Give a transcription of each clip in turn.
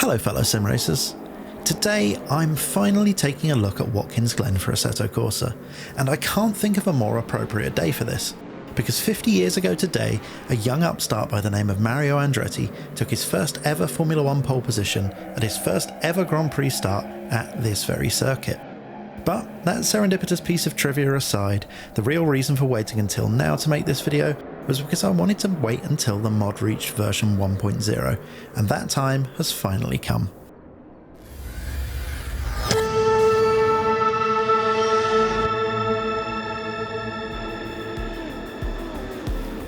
Hello fellow sim racers. Today I'm finally taking a look at Watkins Glen for Assetto Corsa, and I can't think of a more appropriate day for this, because 50 years ago today, a young upstart by the name of Mario Andretti took his first ever Formula 1 pole position at his first ever Grand Prix start at this very circuit. But that serendipitous piece of trivia aside, the real reason for waiting until now to make this video was because I wanted to wait until the mod reached version 1.0, and that time has finally come.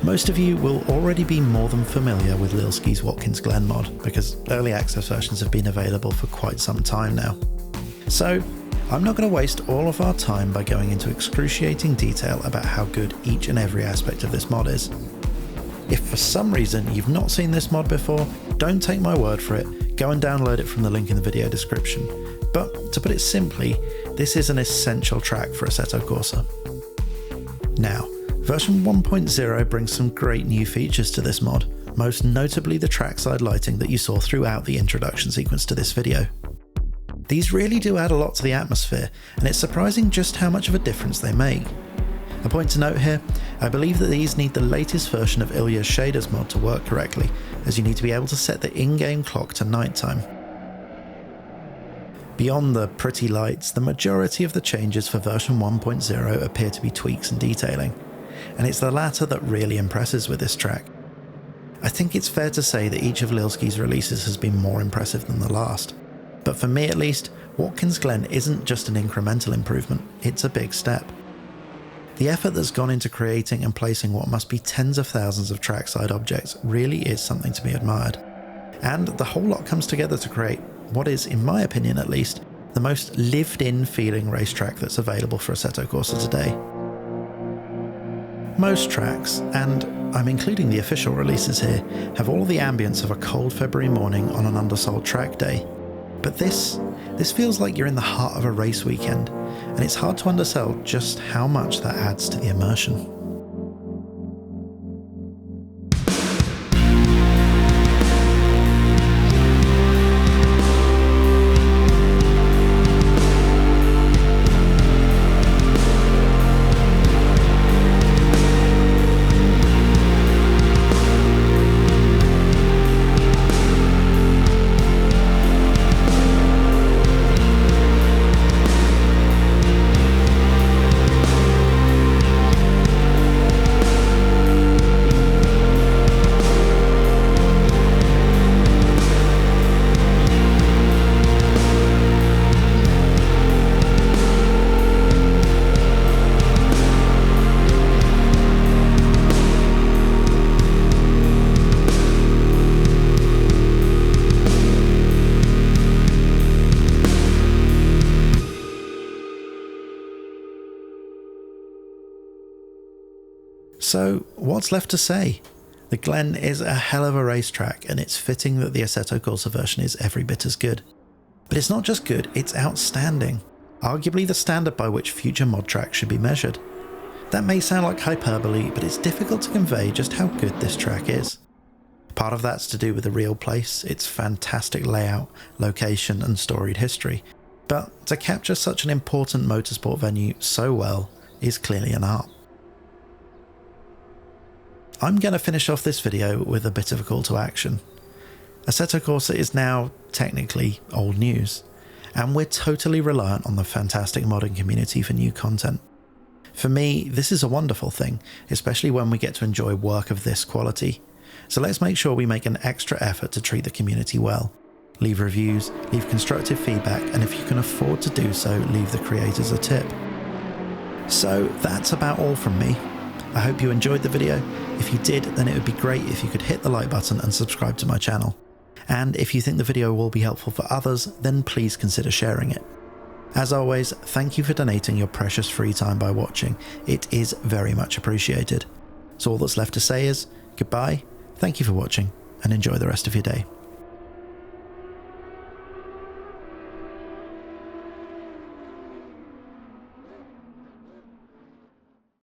Most of you will already be more than familiar with Lilski's Watkins Glen mod, because early access versions have been available for quite some time now. So I'm not going to waste all of our time by going into excruciating detail about how good each and every aspect of this mod is. If for some reason you've not seen this mod before, don't take my word for it, go and download it from the link in the video description. But to put it simply, this is an essential track for Assetto Corsa. Now, version 1.0 brings some great new features to this mod, most notably the trackside lighting that you saw throughout the introduction sequence to this video. These really do add a lot to the atmosphere, and it's surprising just how much of a difference they make. A point to note here, I believe that these need the latest version of Ilya's shaders mod to work correctly, as you need to be able to set the in-game clock to nighttime. Beyond the pretty lights, the majority of the changes for version 1.0 appear to be tweaks and detailing, and it's the latter that really impresses with this track. I think it's fair to say that each of Lilski's releases has been more impressive than the last. But for me at least, Watkins Glen isn't just an incremental improvement, it's a big step. The effort that's gone into creating and placing what must be tens of thousands of trackside objects really is something to be admired. And the whole lot comes together to create what is, in my opinion at least, the most lived-in feeling racetrack that's available for Assetto Corsa today. Most tracks, and I'm including the official releases here, have all the ambience of a cold February morning on an undersold track day. But this feels like you're in the heart of a race weekend, and it's hard to undersell just how much that adds to the immersion. So what's left to say? The Glen is a hell of a racetrack, and it's fitting that the Assetto Corsa version is every bit as good. But it's not just good, it's outstanding. Arguably the standard by which future mod tracks should be measured. That may sound like hyperbole, but it's difficult to convey just how good this track is. Part of that's to do with the real place, its fantastic layout, location and storied history. But to capture such an important motorsport venue so well is clearly an art. I'm going to finish off this video with a bit of a call to action. Assetto Corsa is now technically old news, and we're totally reliant on the fantastic modding community for new content. For me, this is a wonderful thing, especially when we get to enjoy work of this quality. So let's make sure we make an extra effort to treat the community well. Leave reviews, leave constructive feedback, and if you can afford to do so, leave the creators a tip. So that's about all from me. I hope you enjoyed the video. If you did, then it would be great if you could hit the like button and subscribe to my channel. And if you think the video will be helpful for others, then please consider sharing it. As always, thank you for donating your precious free time by watching. It is very much appreciated. So all that's left to say is goodbye, thank you for watching, and enjoy the rest of your day.